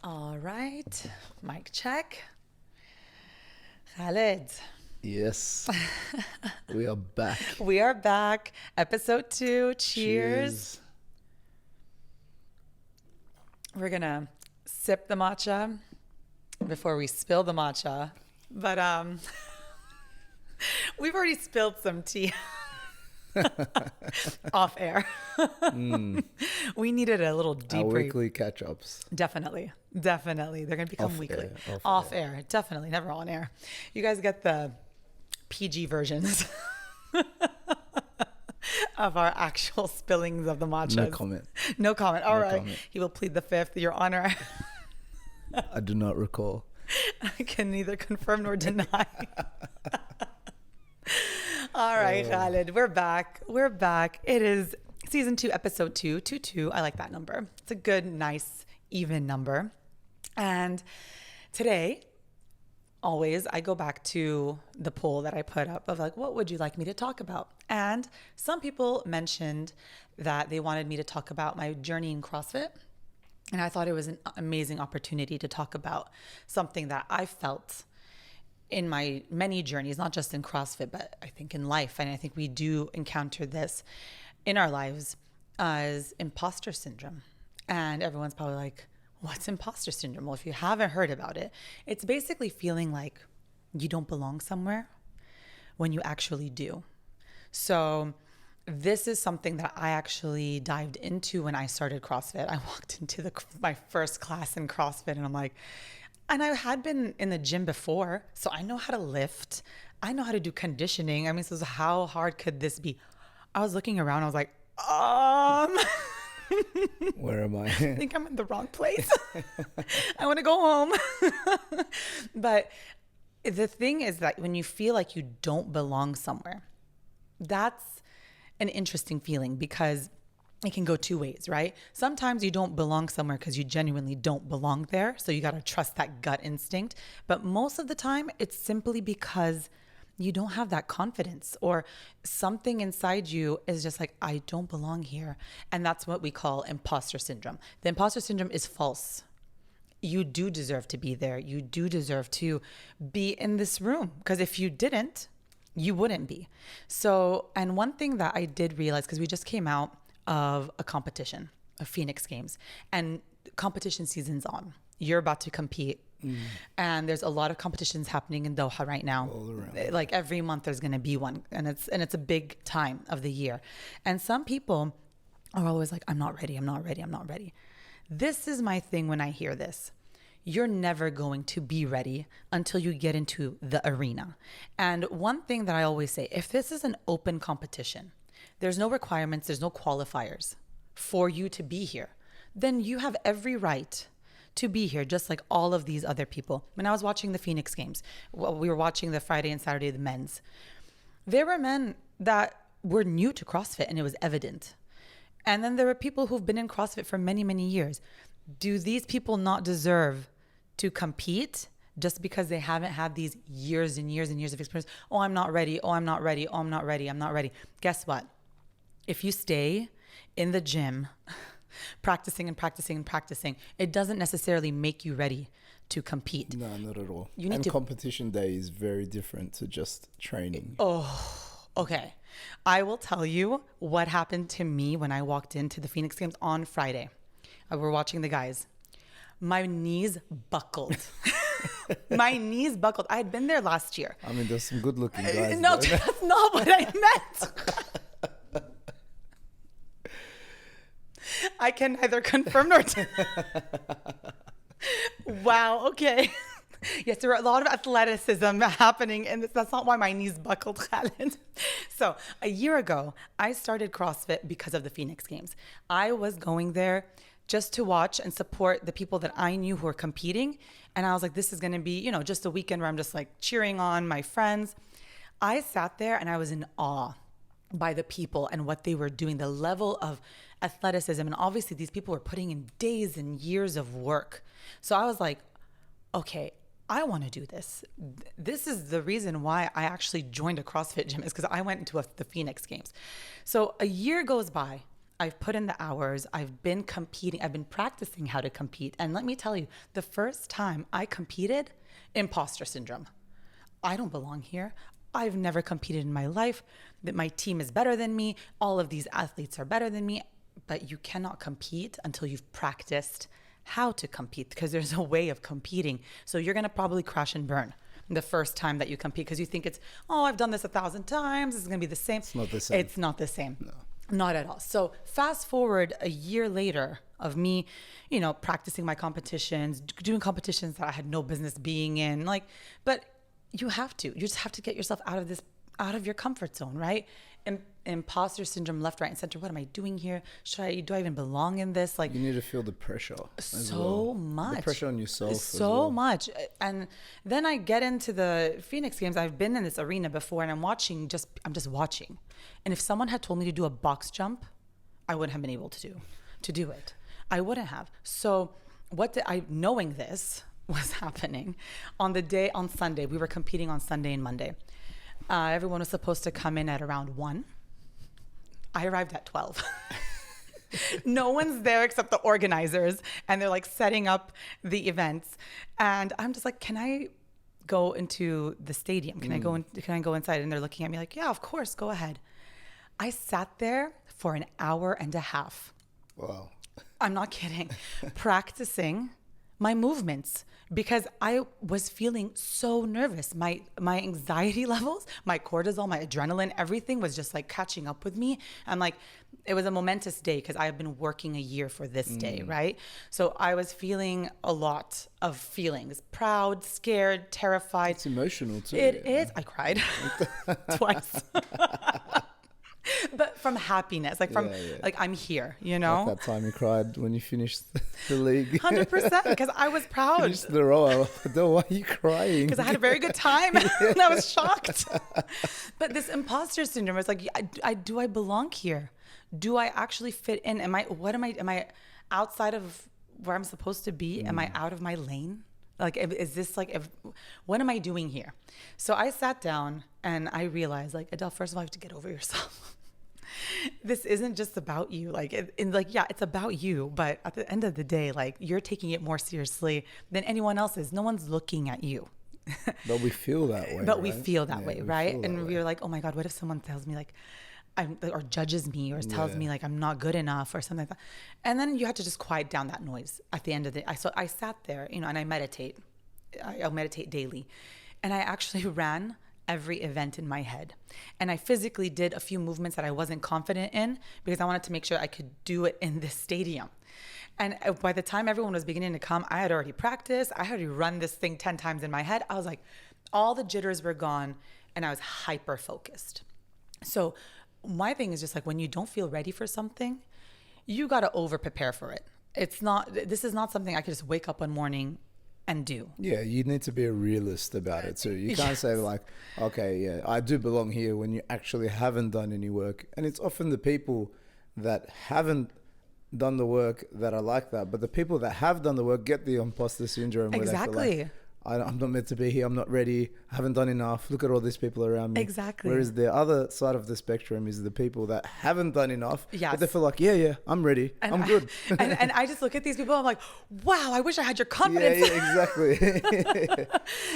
All right, mic check. Khaled, Yes, we are back. we are back. Episode 2. Cheers. Cheers. We're gonna sip the matcha before we spill the matcha. But we've already spilled some tea off air. We needed a little Our debrief. weekly catch-ups. Definitely. They're going to become Off weekly. air, Off air. Definitely. Never on air. You guys get the PG versions of our actual spillings of the matchas. No comment. No comment. All No right. comment. He will plead the fifth, Your Honor. I do not recall. I can neither confirm nor deny. All right, Khaled. We're back. We're back. It is season 2, episode 2. 2-2. I like that number. It's a good, nice, even number. And today, always, I go back to the poll that I put up of like, what would you like me to talk about? And some people mentioned that they wanted me to talk about my journey in CrossFit. And I thought it was an amazing opportunity to talk about something that I felt in my many journeys, not just in CrossFit, but I think in life. And I think we do encounter this in our lives as imposter syndrome. And everyone's probably like, what's imposter syndrome? Well, if you haven't heard about it, it's basically feeling like you don't belong somewhere when you actually do. So this is something that I actually dived into when I started CrossFit. I walked into my first class in CrossFit and I'm like, and I had been in the gym before, so I know how to lift. I know how to do conditioning. I mean, so how hard could this be? I was looking around, I was like, Where am I? I think I'm in the wrong place. I want to go home. But the thing is that when you feel like you don't belong somewhere, that's an interesting feeling because it can go two ways, right? Sometimes you don't belong somewhere because you genuinely don't belong there. So you got to trust that gut instinct. But most of the time, it's simply because you don't have that confidence or something inside you is just like, I don't belong here. And that's what we call imposter syndrome. The imposter syndrome is false. You do deserve to be there. You do deserve to be in this room because if you didn't, you wouldn't be. So, and one thing that I did realize, because we just came out of a competition, of Phoenix Games, and competition season's on. You're about to compete. And there's a lot of competitions happening in Doha right now. All around. Like every month there's going to be one, and it's a big time of the year. And some people are always like, I'm not ready. I'm not ready. I'm not ready. This is my thing when I hear this. You're never going to be ready until you get into the arena. And one thing that I always say, if this is an open competition, there's no requirements, there's no qualifiers for you to be here, then you have every right to be here, just like all of these other people. When I was watching the Phoenix Games, we were watching the Friday and Saturday, the men's. There were men that were new to CrossFit and it was evident. And then there were people who've been in CrossFit for many, many years. Do these people not deserve to compete just because they haven't had these years and years and years of experience? Oh, I'm not ready. Oh, I'm not ready. Oh, I'm not ready. I'm not ready. Guess what? If you stay in the gym, practicing and practicing and practicing, it doesn't necessarily make you ready to compete. No, not at all. You need and to- competition day is very different to just training. Okay. I will tell you what happened to me when I walked into the Phoenix Games on Friday. We're watching the guys. My knees buckled. My knees buckled. I had been there last year. I mean, there's some good-looking guys. No, though. that's not what I meant. I can neither confirm nor deny. Wow, okay. Yes, there were a lot of athleticism happening, and that's not why my knees buckled, Khaled. So a year ago, I started CrossFit because of the Phoenix Games. I was going there just to watch and support the people that I knew who were competing. And I was like, this is going to be, just a weekend where I'm just like cheering on my friends. I sat there and I was in awe by the people and what they were doing, the level of athleticism. And obviously these people were putting in days and years of work. So I was like, okay, I want to do this. This is the reason why I actually joined a CrossFit gym, is because I went into the Phoenix Games. So a year goes by. I've put in the hours. I've been competing. I've been practicing how to compete. And let me tell you, the first time I competed, imposter syndrome. I don't belong here. I've never competed in my life. That my team is better than me. All of these athletes are better than me. But you cannot compete until you've practiced how to compete, because there's a way of competing. So you're going to probably crash and burn the first time that you compete, because you think it's, oh, I've done this 1,000 times. It's going to be the same. It's not the same. It's not the same. No. Not at all. So fast forward a year later of me, practicing my competitions, doing competitions that I had no business being in. But you just have to get yourself out of your comfort zone, right? Imposter syndrome, left, right, and center. What am I doing here? Do I even belong in this? You need to feel the pressure. So much. The pressure on yourself. So much. And then I get into the Phoenix Games. I've been in this arena before, and I'm just watching. And if someone had told me to do a box jump, I wouldn't have been able to do it. I wouldn't have. So knowing this was happening on Sunday, we were competing on Sunday and Monday. Everyone was supposed to come in at around 1. I arrived at 12. No one's there except the organizers, and they're setting up the events. And I'm just like, can I go into the stadium? Can I go inside? And they're looking at me like, yeah, of course, go ahead. I sat there for an hour and a half. Wow. I'm not kidding. Practicing my movements, because I was feeling so nervous. My anxiety levels, my cortisol, my adrenaline, everything was just catching up with me. I'm it was a momentous day because I have been working a year for this day, right? So I was feeling a lot of feelings: proud, scared, terrified. It's emotional too. It is. I cried twice. But from happiness, I'm here, Like that time you cried when you finished the league. 100%, because I was proud. Finished the row. Why are you crying? Because I had a very good time and I was shocked. But this imposter syndrome is do I belong here? Do I actually fit in? Am I outside of where I'm supposed to be? Am I out of my lane? What am I doing here? So I sat down and I realized, Adele, first of all, you have to get over yourself. This isn't just about you. It's about you. But at the end of the day, you're taking it more seriously than anyone else is. No one's looking at you. But we feel that way. We feel that way, right? And we're like, oh my God, what if someone tells me or judges me or tells me I'm not good enough or something like that. And then you have to just quiet down that noise at the end of the day. So I sat there, and I meditate. I'll meditate daily. And I actually ran every event in my head. And I physically did a few movements that I wasn't confident in because I wanted to make sure I could do it in this stadium. And by the time everyone was beginning to come, I had already practiced. I had already run this thing 10 times in my head. I was all the jitters were gone and I was hyper focused. So my thing is just when you don't feel ready for something, you got to over prepare for it. This is not something I could just wake up one morning and do. Yeah, you need to be a realist about it too. You can't say okay, yeah, I do belong here when you actually haven't done any work. And it's often the people that haven't done the work that are like that. But the people that have done the work get the imposter syndrome. Exactly. Where they feel I'm not meant to be here. I'm not ready. I haven't done enough. Look at all these people around me. Exactly. Whereas the other side of the spectrum is the people that haven't done enough. Yes. But they feel yeah, I'm ready. I'm good. And I just look at these people. I'm like, wow, I wish I had your confidence. Yeah, exactly.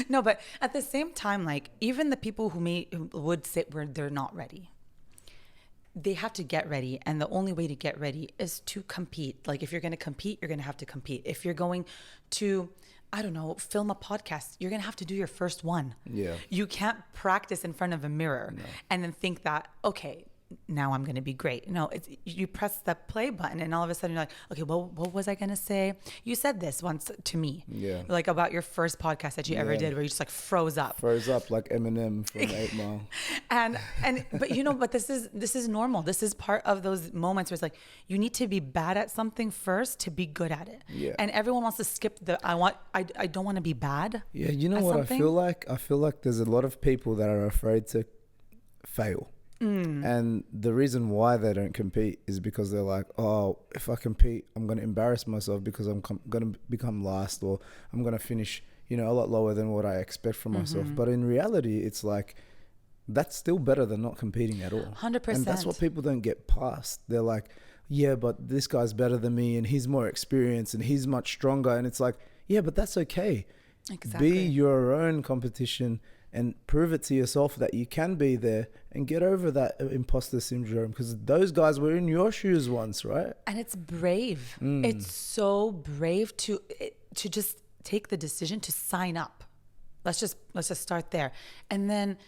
No, but at the same time, even the people who would sit where they're not ready, they have to get ready. And the only way to get ready is to compete. If you're going to compete, you're going to have to compete. If you're going to, I don't know, film a podcast, you're going to have to do your first one. Yeah. You can't practice in front of a mirror and then think that, okay, now I'm going to be great. No, you press the play button and all of a sudden you're like, okay, well, what was I going to say? You said this once to me. Yeah. About your first podcast that you ever did where you just froze up. Froze up like Eminem from 8 Mile. But this is normal. This is part of those moments where it's you need to be bad at something first to be good at it. Yeah. And everyone wants to skip I don't want to be bad. Yeah, you know what something? I feel like? I feel like there's a lot of people that are afraid to fail. And the reason why they don't compete is because they're if I compete, I'm going to embarrass myself because I'm going to become last, or I'm going to finish, a lot lower than what I expect from myself. But in reality, it's that's still better than not competing at all. 100%. And that's what people don't get past. They're yeah, but this guy's better than me and he's more experienced and he's much stronger. And it's like, yeah, but that's okay. Exactly. Be your own competition and prove it to yourself that you can be there and get over that imposter syndrome, because those guys were in your shoes once, right? And it's brave. It's so brave to just take the decision to sign up. Let's just start there. And then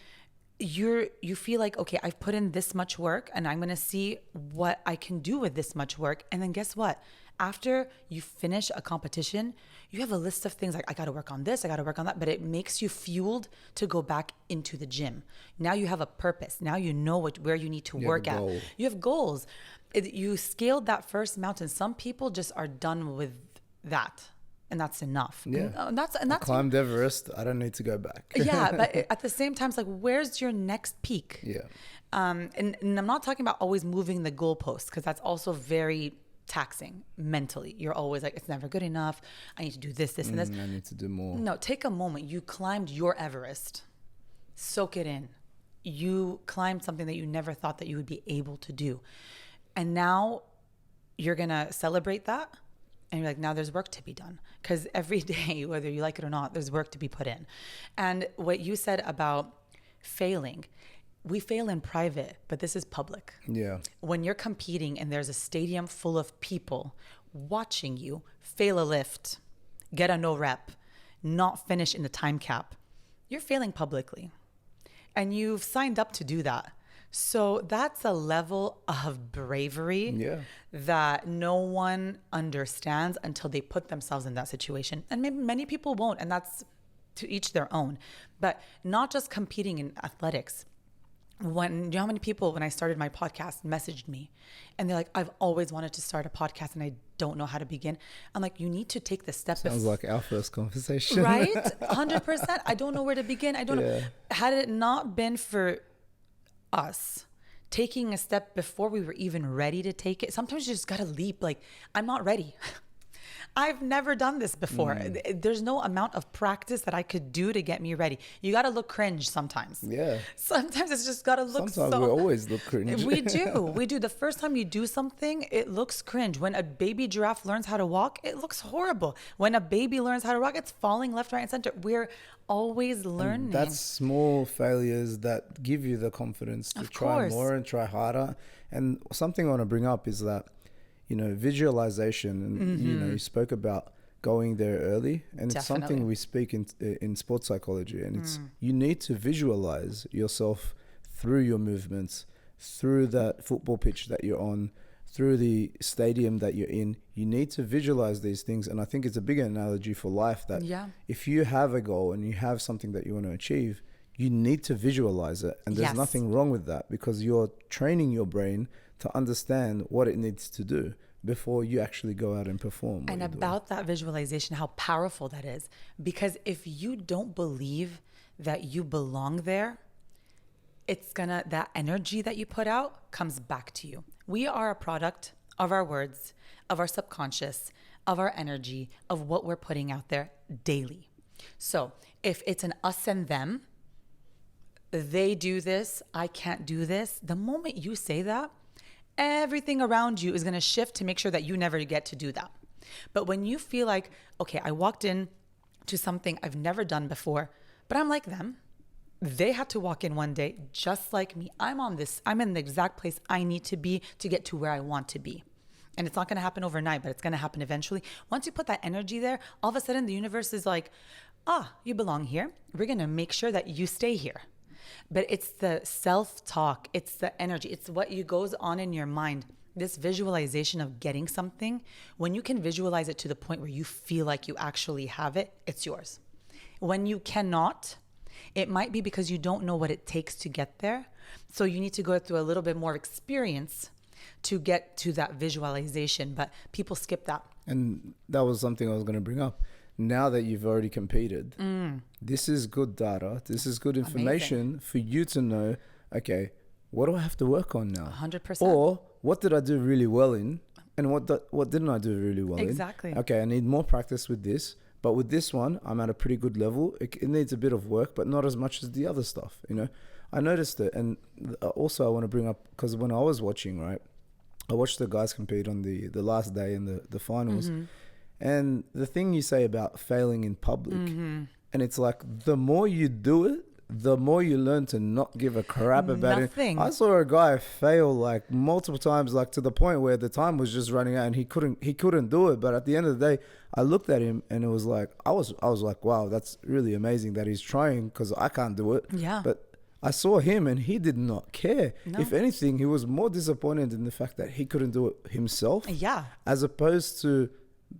you feel like, okay, I've put in this much work and I'm going to see what I can do with this much work. And then guess what? After you finish a competition, you have a list of things like, I got to work on this, I got to work on that, but it makes you fueled to go back into the gym. Now you have a purpose. Now you know where you need to work at. You have goals. You scaled that first mountain. Some people just are done with that. And that's enough. Yeah. And that's I climbed Everest. I don't need to go back. Yeah, but at the same time, it's like, where's your next peak? Yeah. And I'm not talking about always moving the goalposts, because that's also very taxing mentally. You're always like, it's never good enough. I need to do this, and this. I need to do more. No, take a moment. You climbed your Everest. Soak it in. You climbed something that you never thought that you would be able to do. And now you're going to celebrate that. And you're like, now there's work to be done. Because every day, whether you like it or not, there's work to be put in. And what you said about failing, we fail in private, but this is public. Yeah. When you're competing and there's a stadium full of people watching you fail a lift, get a no rep, not finish in the time cap, you're failing publicly. And you've signed up to do that. So that's a level of bravery that no one understands until they put themselves in that situation. And maybe many people won't, and that's to each their own. But not just competing in athletics. You know how many people, when I started my podcast, messaged me and they're like, I've always wanted to start a podcast and I don't know how to begin. I'm like, you need to take the step. Sounds like our first conversation. Right? 100%. I don't know where to begin. I don't know. Had it not been for us taking a step before we were even ready to take it, sometimes you just gotta leap. Like, I'm not ready. I've never done this before. There's no amount of practice that I could do to get me ready. You gotta look cringe sometimes. Yeah. Sometimes it's just gotta look. Sometimes we always look cringe. We do. The first time you do something, it looks cringe. When a baby giraffe learns how to walk, it looks horrible. When a baby learns how to walk, it's falling left, right, and center. We're always learning. And that's small failures that give you the confidence to try more and try harder. And something I want to bring up is that, you know, visualization, and you know, you spoke about going there early, and it's something we speak in sports psychology, and it's you need to visualize yourself through your movements, through that football pitch that you're on, through the stadium that you're in. You need to visualize these things, and I think it's a bigger analogy for life that if you have a goal and you have something that you want to achieve, you need to visualize it, and there's nothing wrong with that, because you're training your brain to understand what it needs to do before you actually go out and perform. And about that visualization, how powerful that is. Because if you don't believe that you belong there, that energy that you put out comes back to you. We are a product of our words, of our subconscious, of our energy, of what we're putting out there daily. So if it's an us and them, they do this, I can't do this. The moment you say that, everything around you is going to shift to make sure that you never get to do that. But when you feel like, okay, I walked in to something I've never done before, but I'm like them. They had to walk in one day just like me. I'm in the exact place I need to be to get to where I want to be. And it's not going to happen overnight, but it's going to happen eventually. Once you put that energy there, all of a sudden the universe is like, you belong here. We're going to make sure that you stay here. But it's the self-talk, it's the energy, it's what goes on in your mind. This visualization of getting something, when you can visualize it to the point where you feel like you actually have it, it's yours. When you cannot, it might be because you don't know what it takes to get there. So you need to go through a little bit more experience to get to that visualization, but people skip that. And that was something I was going to bring up. Now that you've already competed, this is good data. This is good information for you to know, okay, what do I have to work on now? 100%. Or what did I do really well in, and what didn't I do really well in? Exactly. Okay, I need more practice with this, but with this one, I'm at a pretty good level. It needs a bit of work, but not as much as the other stuff, you know? I noticed it. And also I want to bring up, because when I was watching, right, I watched the guys compete on the last day in the finals. Mm-hmm. And the thing you say about failing in public, Mm-hmm. and it's like the more you do it, the more you learn to not give a crap about Nothing. it. I saw a guy fail like multiple times, like to the point where the time was just running out and he couldn't do it. But at the end of the day, I looked at him and it was like I was like, wow, that's really amazing that he's trying, because I can't do it. Yeah. But I saw him and he did not care. No. If anything, he was more disappointed in the fact that he couldn't do it himself. Yeah. As opposed to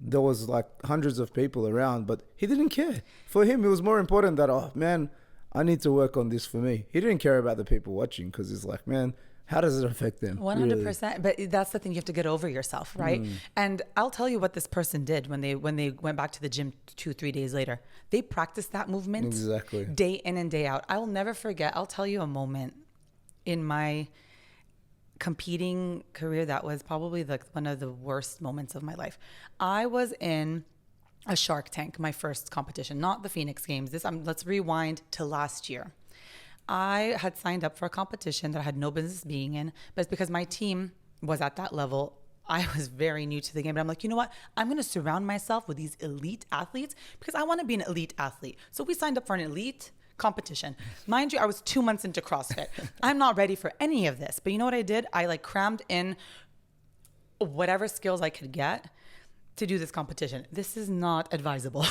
there was like hundreds of people around, but he didn't care. For him, it was more important that, oh man, I need to work on this for me. He didn't care about the people watching, because he's like, man, how does it affect them? 100%. But that's the thing, you have to get over yourself, right? And I'll tell you what this person did when they went back to the gym 2-3 days later. They practiced that movement Exactly. day in and day out. I'll never forget. I'll tell you a moment in my competing career that was probably like one of the worst moments of my life. I was in a Shark Tank, my first competition, not the Phoenix Games. Let's rewind to last year. I had signed up for a competition that I had no business being in, but it's because my team was at that level. I was very new to the game, but I'm like, you know what? I'm going to surround myself with these elite athletes because I want to be an elite athlete. So we signed up for an elite competition. Mind you, I was 2 months into CrossFit. I'm not ready for any of this, but you know what I did? I like crammed in whatever skills I could get to do this competition. This is not advisable.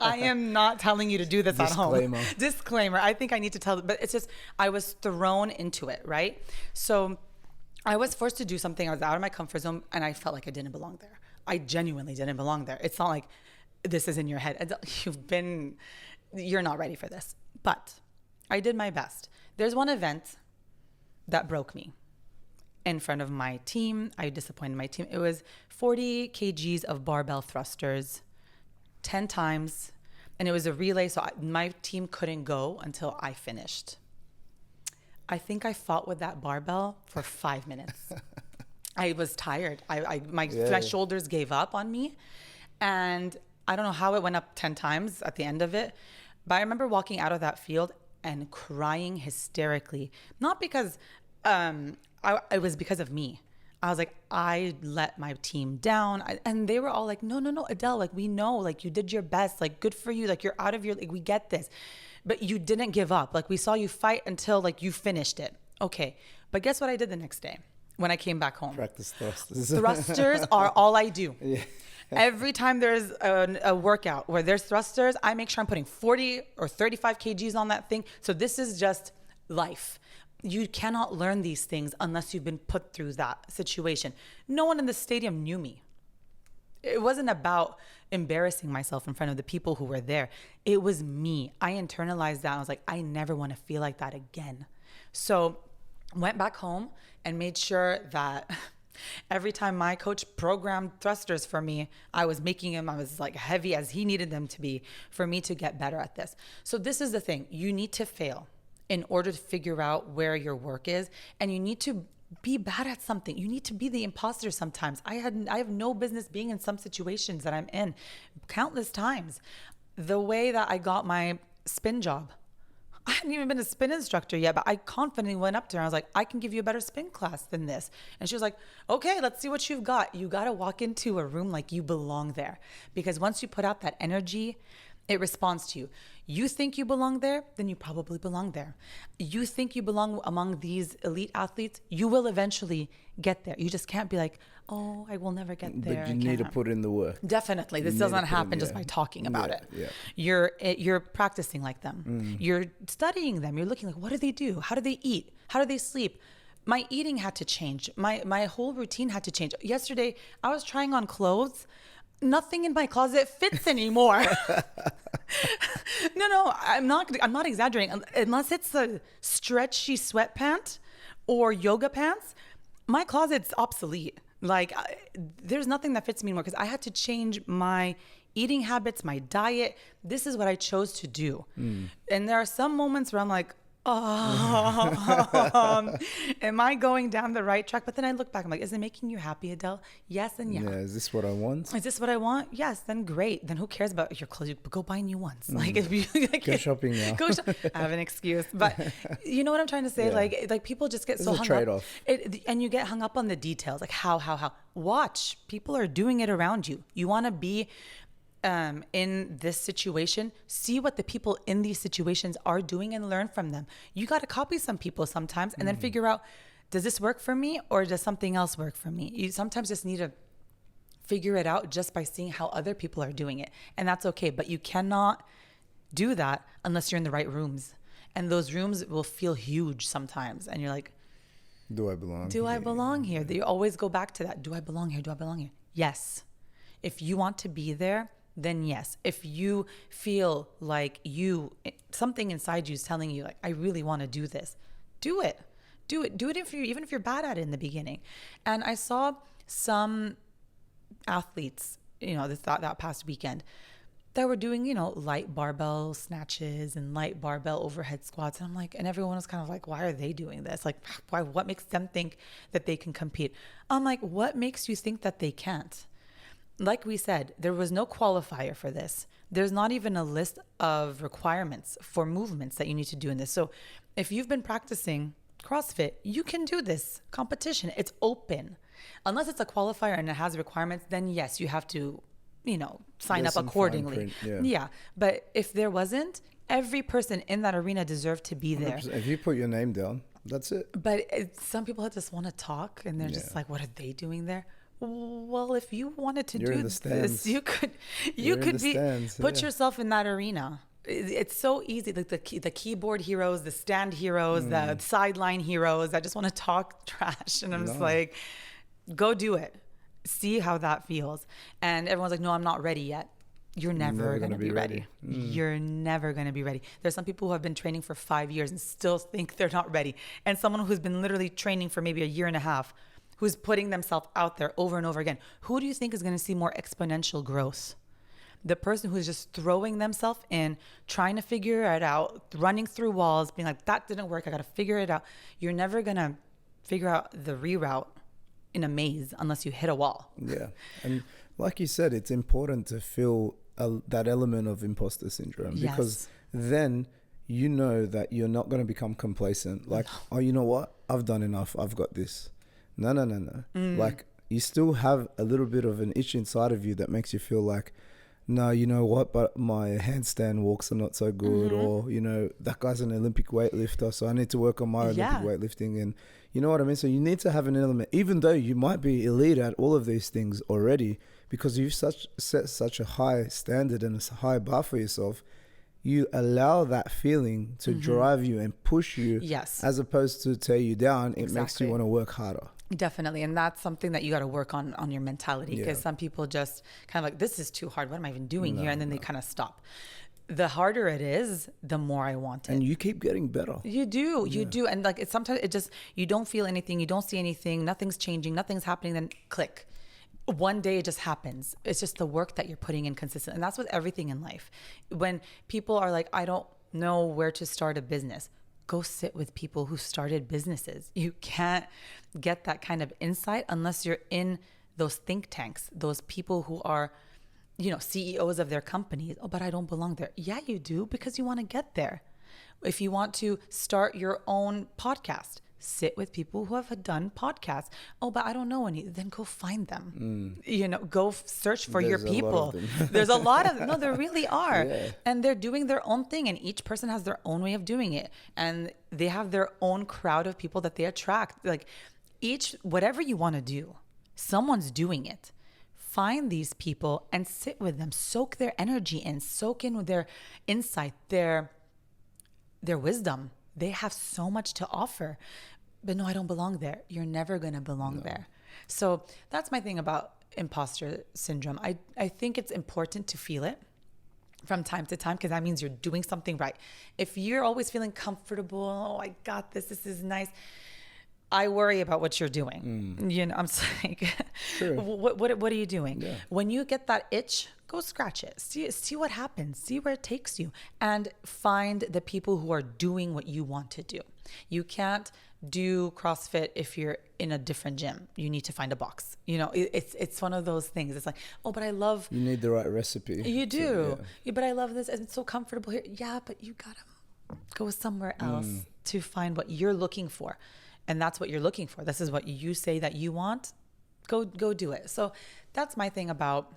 I am not telling you to do this at home. Disclaimer. I think I need to tell, but it's just, I was thrown into it, right? So I was forced to do something. I was out of my comfort zone and I felt like I didn't belong there. I genuinely didn't belong there. It's not like this is in your head. You're not ready for this. But I did my best. There's one event that broke me. In front of my team, I disappointed my team. It was 40 kgs of barbell thrusters, 10 times, and it was a relay, so my team couldn't go until I finished. I think I fought with that barbell for 5 minutes. I was tired. My shoulders gave up on me, and I don't know how it went up 10 times at the end of it, but I remember walking out of that field and crying hysterically, not because it was because of me. I was like, I let my team down. And they were all like, no, Adele, like, we know, like, you did your best. Like, good for you. Like, you're out of your, like, we get this. But you didn't give up. Like, we saw you fight until, like, you finished it. Okay. But guess what I did the next day when I came back home? Practice thrusters. Thrusters are all I do. Yeah. Every time there's a workout where there's thrusters, I make sure I'm putting 40 or 35 kgs on that thing. So this is just life. You cannot learn these things unless you've been put through that situation. No one in the stadium knew me. It wasn't about embarrassing myself in front of the people who were there. It was me. I internalized that. I was like, I never want to feel like that again. So went back home and made sure that every time my coach programmed thrusters for me, I was making them, I was like heavy as he needed them to be for me to get better at this. So this is the thing. You need to fail in order to figure out where your work is, and you need to be bad at something. You need to be the imposter sometimes. I have no business being in some situations that I'm in countless times. The way that I got my spin job, I hadn't even been a spin instructor yet, but I confidently went up to her. I was like, I can give you a better spin class than this. And she was like, okay, let's see what you've got. You got to walk into a room like you belong there, because once you put out that energy, it responds to you. You think you belong there, then you probably belong there. You think you belong among these elite athletes, you will eventually get there. You just can't be like, oh, I will never get there. But you need to put in the work. Definitely. This doesn't happen just by talking about it. Yeah. You're practicing like them. You're studying them. You're looking like, what do they do? How do they eat? How do they sleep? My eating had to change. My whole routine had to change. Yesterday, I was trying on clothes. Nothing in my closet fits anymore. No, I'm not exaggerating. Unless it's a stretchy sweatpant or yoga pants, my closet's obsolete. Like, there's nothing that fits me anymore because I had to change my eating habits, my diet. This is what I chose to do. And there are some moments where I'm like, Am I going down the right track? But then I look back, I'm like, is it making you happy, Adele? Yes and yeah. Yeah, is this what I want? Is this what I want? Yes, then great. Then who cares about your clothes? Go buy new ones. Like if you like, Go shopping now. I have an excuse, but you know what I'm trying to say? Yeah. Like people just get It's so a hung trade-off. up, and you get hung up on the details. Like how. Watch, people are doing it around you. You want to be in this situation, see what the people in these situations are doing and learn from them. You got to copy some people sometimes and then figure out, does this work for me or does something else work for me? You sometimes just need to figure it out just by seeing how other people are doing it. And that's okay. But you cannot do that unless you're in the right rooms. And those rooms will feel huge sometimes. And you're like, Do I belong? do I belong here? You always go back to that. Do I belong here? Do I belong here? Yes. If you want to be there, then yes. If you feel like something inside you is telling you like, I really want to do this, do it. Do it even if you're bad at it in the beginning. And I saw some athletes, that past weekend that were doing, light barbell snatches and light barbell overhead squats. And I'm like, and everyone was kind of like, why are they doing this? Like, what makes them think that they can compete? I'm like, what makes you think that they can't? Like we said, there was no qualifier for this. There's not even a list of requirements for movements that you need to do in this. So if you've been practicing CrossFit, you can do this competition. It's open. Unless it's a qualifier and it has requirements, then yes, you have to, sign up accordingly. Yeah. But if there wasn't, every person in that arena deserved to be there. 100%. If you put your name down, that's it. But some people just want to talk and they're just like, what are they doing there? Well, if you wanted to do this, you could put yourself in that arena. It's so easy. Like the keyboard heroes, the stand heroes, the sideline heroes that just want to talk trash. And I'm just like, go do it. See how that feels. And everyone's like, no, I'm not ready yet. You're never going to be ready. You're never going to be ready. There's some people who have been training for 5 years and still think they're not ready. And someone who's been literally training for maybe a year and a half, who's putting themselves out there over and over again. Who do you think is going to see more exponential growth? The person who's just throwing themselves in, trying to figure it out, running through walls, being like, that didn't work, I got to figure it out. You're never going to figure out the reroute in a maze unless you hit a wall. Yeah. And like you said, it's important to feel that element of imposter syndrome, because then you know that you're not going to become complacent. Like, oh, you know what? I've done enough. I've got this. No. Like, you still have a little bit of an itch inside of you that makes you feel like, no, you know what, but my handstand walks are not so good, or, that guy's an Olympic weightlifter, so I need to work on my Olympic weightlifting. And you know what I mean? So you need to have an element, even though you might be elite at all of these things already, because you've set such a high standard and a high bar for yourself. You allow that feeling to drive you and push you, as opposed to tear you down. It makes you want to work harder. Definitely. And that's something that you got to work on your mentality, because some people just kind of like, this is too hard. What am I even doing here? And then they kind of stop. The harder it is, the more I want it. And you keep getting better. You do. And like, sometimes it just, you don't feel anything. You don't see anything. Nothing's changing. Nothing's happening. Then click. One day it just happens. It's just the work that you're putting in consistent. And that's with everything in life. When people are like, I don't know where to start a business, go sit with people who started businesses. You can't get that kind of insight unless you're in those think tanks, those people who are, CEOs of their companies. Oh, but I don't belong there. Yeah, you do, because you want to get there. If you want to start your own podcast, sit with people who have done podcasts. Oh, but I don't know any. Then go find them. Go search for your people. There's a lot of them. No, there really are. Yeah. And they're doing their own thing, and each person has their own way of doing it. And they have their own crowd of people that they attract. Like, whatever you want to do, someone's doing it. Find these people and sit with them. Soak their energy in. Soak in with their insight, their wisdom. They have so much to offer. But no, I don't belong there. You're never going to belong there. So that's my thing about imposter syndrome. I think it's important to feel it from time to time, because that means you're doing something right. If you're always feeling comfortable, oh, I got this, this is nice, I worry about what you're doing. You know, I'm just like, True. what are you doing? Yeah. When you get that itch, go scratch it. See what happens. See where it takes you, and find the people who are doing what you want to do. You can't do CrossFit if you're in a different gym. You need to find a box. You know, it's one of those things. It's like, oh, but I love. You need the right recipe. You do. So, Yeah, but I love this, and it's so comfortable here. Yeah, but you gotta go somewhere else to find what you're looking for. And that's what you're looking for. This is what you say that you want. Go do it. So that's my thing about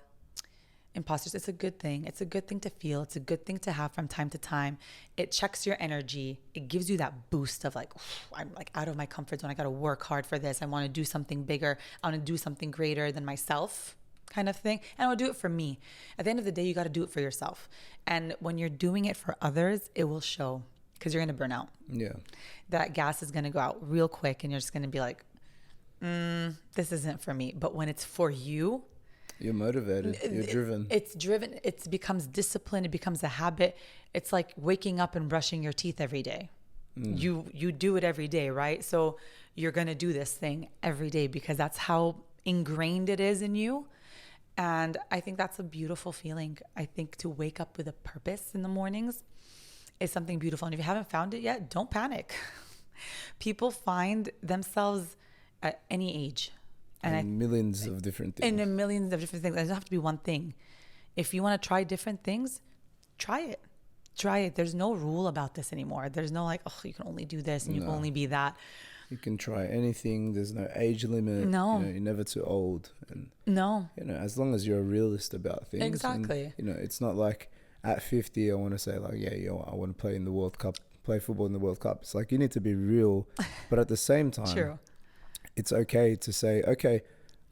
imposters. It's a good thing. It's a good thing to feel. It's a good thing to have from time to time. It checks your energy. It gives you that boost of like, I'm like out of my comfort zone. I got to work hard for this. I want to do something bigger. I want to do something greater than myself, kind of thing. And I want to do it for me. At the end of the day, you got to do it for yourself. And when you're doing it for others, it will show, because you're going to burn out. Yeah. That gas is going to go out real quick, and you're just going to be like, this isn't for me. But when it's for you, you're motivated. You're driven. It's driven. It becomes discipline. It becomes a habit. It's like waking up and brushing your teeth every day. You do it every day, right? So you're going to do this thing every day because that's how ingrained it is in you. And I think that's a beautiful feeling. I think to wake up with a purpose in the mornings is something beautiful. And if you haven't found it yet, don't panic. People find themselves at any age. And millions of different things. And millions of different things. It doesn't have to be one thing. If you want to try different things, try it. Try it. There's no rule about this anymore. There's no like, oh, you can only do this and you can only be that. You can try anything. There's no age limit. No. You know, you're never too old. And, no. you know, as long as you're a realist about things. Exactly. And, you know, it's not like at 50, I want to say like, yeah, I want to play in the World Cup, play football in the World Cup. It's like, you need to be real. But at the same time, True. It's okay to say, okay,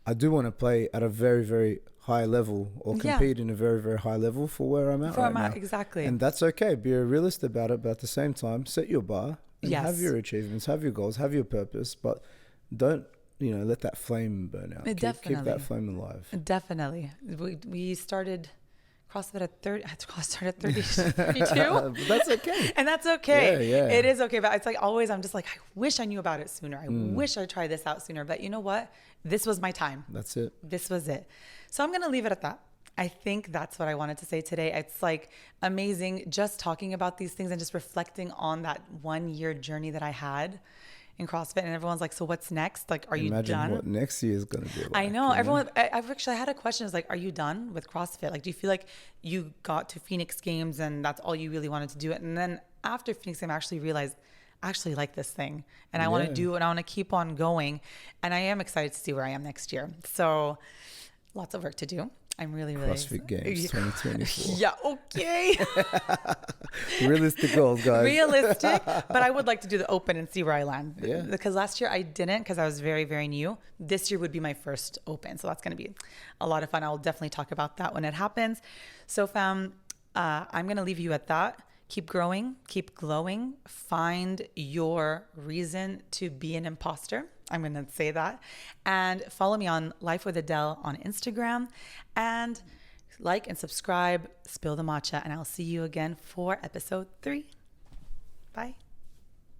I do want to play at a very, very high level or compete in a very, very high level for where I'm at now. Exactly. And that's okay. Be a realist about it. But at the same time, set your bar and have your achievements, have your goals, have your purpose. But don't, you know, let that flame burn out. Keep that flame alive. Definitely. We started CrossFit at 30. I started at 32. But that's okay. And that's okay. Yeah. It is okay. But it's like always, I'm just like, I wish I knew about it sooner. I wish I tried this out sooner. But you know what? This was my time. That's it. This was it. So I'm going to leave it at that. I think that's what I wanted to say today. It's like amazing just talking about these things and just reflecting on that 1 year journey that I had in CrossFit. And everyone's like, so what's next? Like, are you done? Imagine what next year is going to be like. I know. Everyone, I've actually had a question. It's like, are you done with CrossFit? Like, do you feel like you got to Phoenix Games and that's all you really wanted to do? And then after Phoenix Games, I actually realized I actually like this thing and I want to do it and I want to keep on going. And I am excited to see where I am next year. So lots of work to do. I'm really CrossFit Games 2024. Yeah, okay. Realistic goals, guys. Realistic, but I would like to do the open and see where I land. Yeah. Because last year I didn't because I was very, very new. This year would be my first open. So that's going to be a lot of fun. I'll definitely talk about that when it happens. So fam, I'm going to leave you at that. Keep growing, keep glowing, find your reason to be an imposter. I'm going to say that. And follow me on Life with Adele on Instagram. And like and subscribe, spill the matcha. And I'll see you again for episode 3. Bye.